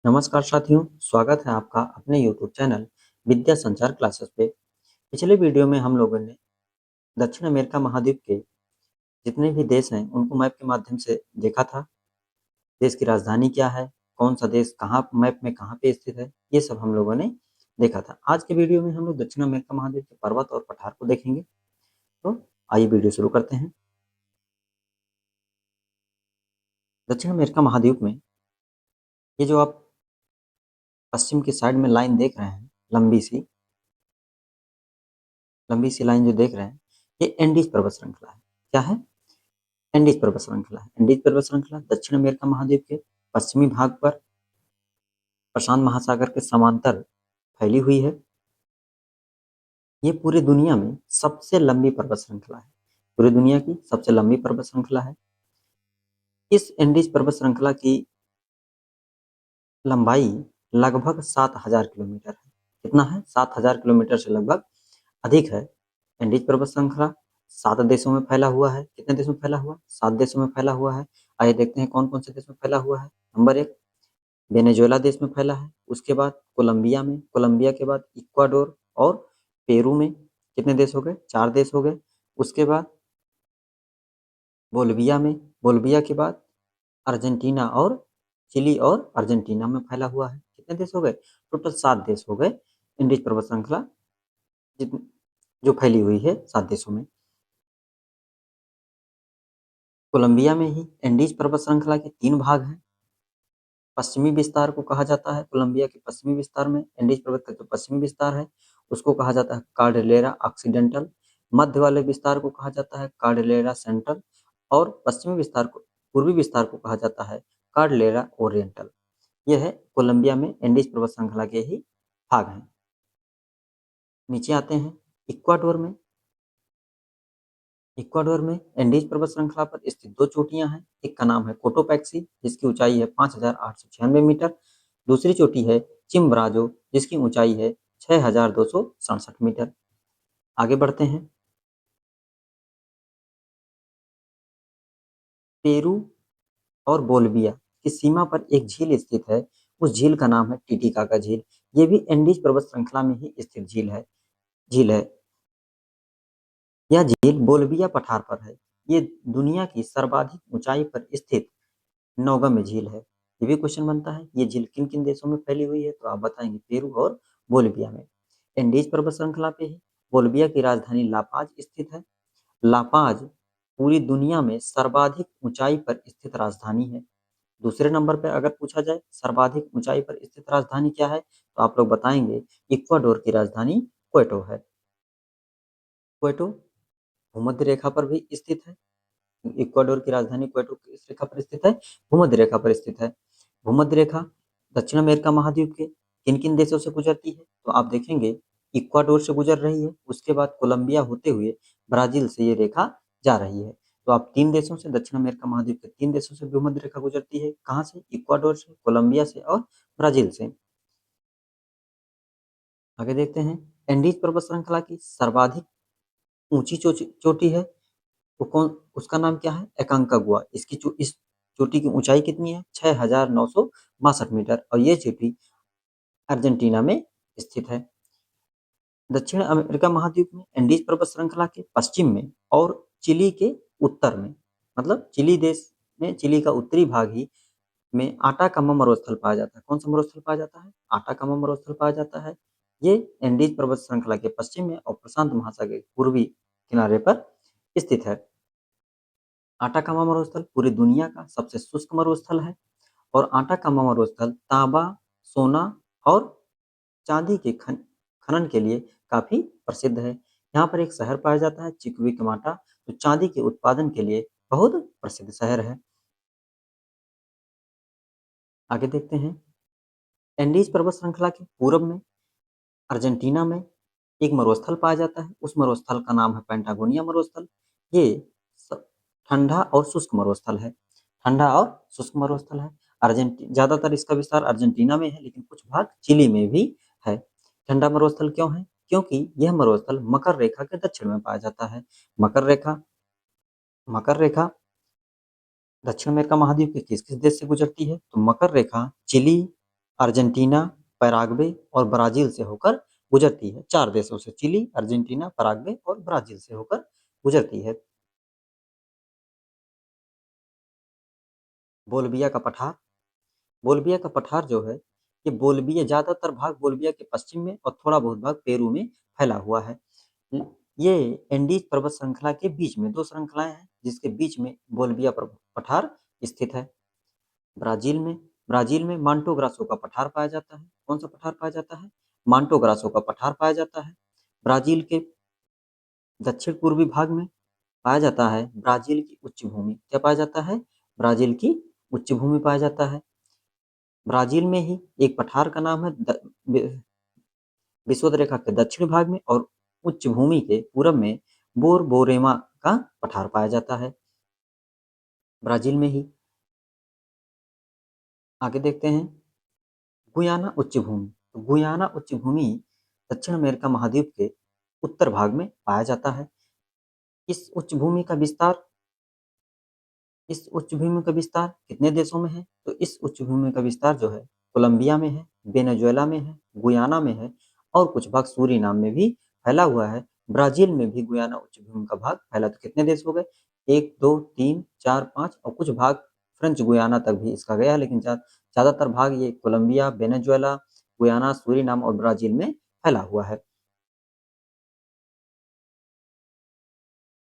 नमस्कार साथियों, स्वागत है आपका अपने यूट्यूब चैनल विद्या संचार क्लासेस पे। पिछले वीडियो में हम लोगों ने दक्षिण अमेरिका महाद्वीप के जितने भी देश हैं, उनको मैप के माध्यम से देखा था। देश की राजधानी क्या है, कौन सा देश कहाँ मैप में कहाँ पे स्थित है, ये सब हम लोगों ने देखा था। आज के वीडियो में हम लोग दक्षिण अमेरिका महाद्वीप के पर्वत और पठार को देखेंगे। तो आइए वीडियो शुरू करते हैं। दक्षिण अमेरिका महाद्वीप में ये जो आप पश्चिम की साइड में लाइन देख रहे हैं, लंबी सी लाइन जो देख रहे हैं, ये एंडीज पर्वत श्रृंखला है। क्या है? एंडीज पर्वत श्रृंखला है। एंडीज पर्वत श्रृंखला दक्षिण अमेरिका महाद्वीप के पश्चिमी भाग पर प्रशांत महासागर के समांतर फैली हुई है। ये पूरी दुनिया में सबसे लंबी पर्वत श्रृंखला है। पूरी दुनिया की सबसे लंबी पर्वत श्रृंखला है। इस एंडीज पर्वत श्रृंखला की लंबाई लगभग 7,000 किलोमीटर है। कितना है? 7,000 किलोमीटर से लगभग अधिक है। एंडीज पर्वत श्रृंखला 7 देशों में फैला हुआ है। कितने देशों में फैला हुआ? 7 देशों में फैला हुआ है। आइए देखते हैं कौन कौन से देश में फैला हुआ है। नंबर 1 वेनेजुएला देश में फैला है। उसके बाद कोलंबिया में, कोलंबिया के बाद इक्वाडोर और पेरू में। कितने देश हो गए? 4 देश हो गए। उसके बाद बोलिविया में, बोलिविया के बाद अर्जेंटीना और चिली और अर्जेंटीना में फैला हुआ है। कितने देश हो गए? टोटल 7 देश हो गए। इंडीज पर्वत श्रृंखला जो फैली हुई है 7 देशों में। कोलंबिया में ही एंडीज पर्वत श्रृंखला के 3 भाग हैं। पश्चिमी विस्तार को कहा जाता है, कोलंबिया के पश्चिमी विस्तार में एंडीज पर्वत का जो पश्चिमी विस्तार है उसको कहा जाता है कार्डिलेरा ऑक्सीडेंटल। मध्य वाले विस्तार को कहा जाता है कार्डिलेरा सेंट्रल और पश्चिमी विस्तार को, पूर्वी विस्तार को कहा जाता है कार्डिलेरा ओरिएंटल। यह है कोलंबिया में एंडीज पर्वत श्रृंखला के ही भाग हैं। नीचे आते हैं इक्वाडोर में। इक्वाडोर में एंडीज पर्वत श्रृंखला पर स्थित 2 चोटियां हैं। एक का नाम है कोटोपैक्सी जिसकी ऊंचाई है 5,896 मीटर। दूसरी चोटी है चिम्ब्राजो जिसकी ऊंचाई है 6,267 मीटर। आगे बढ़ते हैं। पेरू और बोलिविया की सीमा पर एक झील स्थित है। उस झील का नाम है टिटिकाका झील। ये भी एंडीज पर्वत श्रृंखला में ही स्थित झील है। यह झील बोलिविया पठार पर है। ये दुनिया की सर्वाधिक ऊंचाई पर स्थित नौगम्य झील है। ये भी क्वेश्चन बनता है, ये झील किन किन देशों में फैली हुई है? तो आप बताएंगे पेरू और बोलिविया में। एंडीज पर्वत श्रृंखला पे ही बोलिविया की राजधानी लापाज स्थित है। लापाज पूरी दुनिया में सर्वाधिक ऊंचाई पर स्थित राजधानी है। दूसरे नंबर पर अगर पूछा जाए सर्वाधिक ऊंचाई पर स्थित राजधानी क्या है, तो आप लोग बताएंगे इक्वाडोर की राजधानी क्वेटो है। क्वेटो भूमध्य रेखा पर भी स्थित है। इक्वाडोर की राजधानी क्वेटो किस रेखा पर स्थित है? भूमध्य रेखा पर स्थित है। भूमध्य रेखा दक्षिण अमेरिका महाद्वीप के किन किन देशों से गुजरती है? तो आप देखेंगे इक्वाडोर से गुजर रही है, उसके बाद कोलंबिया होते हुए ब्राजील से ये रेखा जा रही है। तो आप 3 देशों से, दक्षिण अमेरिका महाद्वीप के 3 देशों से भूमध्य रेखा गुजरती है। कहाँ से? इक्वाडोर से, कोलंबिया से और ब्राजील से। आगे देखते हैं एंडीज पर्वत श्रृंखला की सर्वाधिक ऊंची चोटी है वो कौन, उसका नाम क्या है? एकांकागुआ। इस चोटी की ऊंचाई कितनी है? 6,962 मीटर और ये चोटी अर्जेंटीना में स्थित है। दक्षिण अमेरिका महाद्वीप में एंडीज पर्वत श्रृंखला के पश्चिम में और चिली के उत्तर में, मतलब चिली देश में, चिली का उत्तरी भाग ही में आटाकामा मरुस्थल पाया जाता है। कौन सा मरुस्थल पाया जाता है? आटाकामा मरुस्थल पाया जाता है। ये एंडीज पर्वत श्रृंखला के पश्चिम में और प्रशांत महासागर के पूर्वी किनारे पर स्थित है। आटाकामा मरुस्थल पूरी दुनिया का सबसे शुष्क मरुस्थल है और आटाकामा मरुस्थल तांबा, सोना और चांदी के खनन के लिए काफी प्रसिद्ध है। यहाँ पर एक शहर पाया जाता है चिक्विकमाटा, जो चांदी के उत्पादन के लिए बहुत प्रसिद्ध शहर है। आगे देखते हैं एंडीज पर्वत श्रृंखला के पूर्व में अर्जेंटीना में एक मरुस्थल पाया जाता है। उस मरुस्थल का नाम है पेंटागोनिया मरुस्थल। ये ठंडा और शुष्क मरुस्थल है। ठंडा और शुष्क मरुस्थल है। ज्यादातर इसका विस्तार अर्जेंटीना में है, लेकिन कुछ भाग चिली में भी है। ठंडा मरुस्थल क्यों है? क्योंकि यह मरुस्थल मकर रेखा के दक्षिण में पाया जाता है। मकर रेखा दक्षिण अमेरिका महाद्वीप के किस किस देश से गुजरती है? तो मकर रेखा चिली, अर्जेंटीना, पैराग्वे और ब्राज़ील से होकर गुजरती है। 4 देशों से चिली, अर्जेंटीना, पैराग्वे और ब्राज़ील से होकर गुजरती है। बोलिविया का पठार। बोलिविया का पठार जो है, ये बोलिविया ज़्यादातर भाग बोलिविया के पश्चिम में और थोड़ा बहुत भाग पेरू में फैला हुआ है। ये एंडीज पर्वत श्रृंखला के बीच में 2 श्रृंखलाएँ हैं, जिसके बीच में बोलिविया पठार स्थित है। ब्राज़ील में ब्राज़ील में मांटो ग्रासो का पठार पाया जाता है। कौन-सा पठार पाया जाता है? मांटो ग्रासो का पठार पाया जाता है। ब्राज़ील के दक्षिण-पूर्वी भाग में पाया जाता है ब्राज़ील की उच्च भूमि। क्या पाया जाता है? ब्राज़ील की उच्च भूमि पाया जाता है। ब्राज़ील में ही एक पठार का नाम है विषुवत रेखा के दक्षिण भाग में और उच्च भूमि के पूरब में बोरबोरेमा का पठार पाया जाता है। ब्राज़ील में ही आगे देखते हैं गुयाना उच्च भूमि। तो गुयाना उच्च भूमि दक्षिण अमेरिका महाद्वीप के उत्तर भाग में पाया जाता है। इस उच्च भूमि का विस्तार इस उच्च भूमि का विस्तार कितने देशों में है? तो इस उच्च भूमि का विस्तार जो है कोलंबिया में है, वेनेजुएला में है, गुयाना में है और कुछ भाग सूरीनाम में भी फैला हुआ है। ब्राज़ील में भी गुयाना उच्च भूमि का भाग फैला। तो कितने देश हो गए? 1, 2, 3, 4, 5 और कुछ भाग फ्रेंच गुयाना तक भी इसका गया, लेकिन ज़्यादातर भाग ये कोलंबिया, वेनेजुएला, गुयाना, सूरीनाम और ब्राज़ील में फैला हुआ है।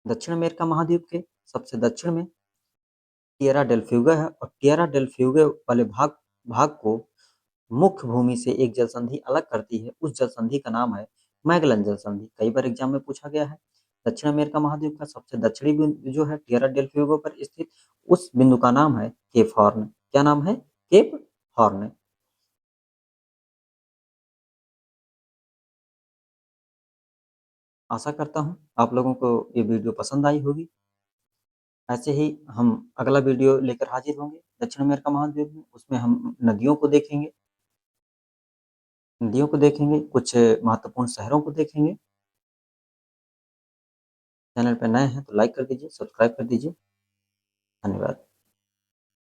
दक्षिण अमेरिका महाद्वीप के सबसे दक्षिण में टिएरा डेल फ्यूगा है और टिएरा डेल फ्यूगा वाले भाग भाग को मुख्य भूमि से एक जल संधि अलग करती है। उस जल संधि का नाम है मैगेलन जल संधि। कई बार एग्जाम में पूछा गया है। दक्षिण अमेरिका महाद्वीप का सबसे दक्षिणी बिंदु जो है टिएरा डेल फ्यूगो पर स्थित, उस बिंदु का नाम है केप हॉर्न। क्या नाम है? Cape Horn. आशा करता हूँ आप लोगों को ये वीडियो पसंद आई होगी। ऐसे ही हम अगला वीडियो लेकर हाजिर होंगे दक्षिण अमेरिका महाद्वीप में। उसमें हम नदियों को देखेंगे, कुछ महत्वपूर्ण शहरों को देखेंगे। चैनल पर नए हैं तो लाइक कर दीजिए, सब्सक्राइब कर दीजिए। धन्यवाद।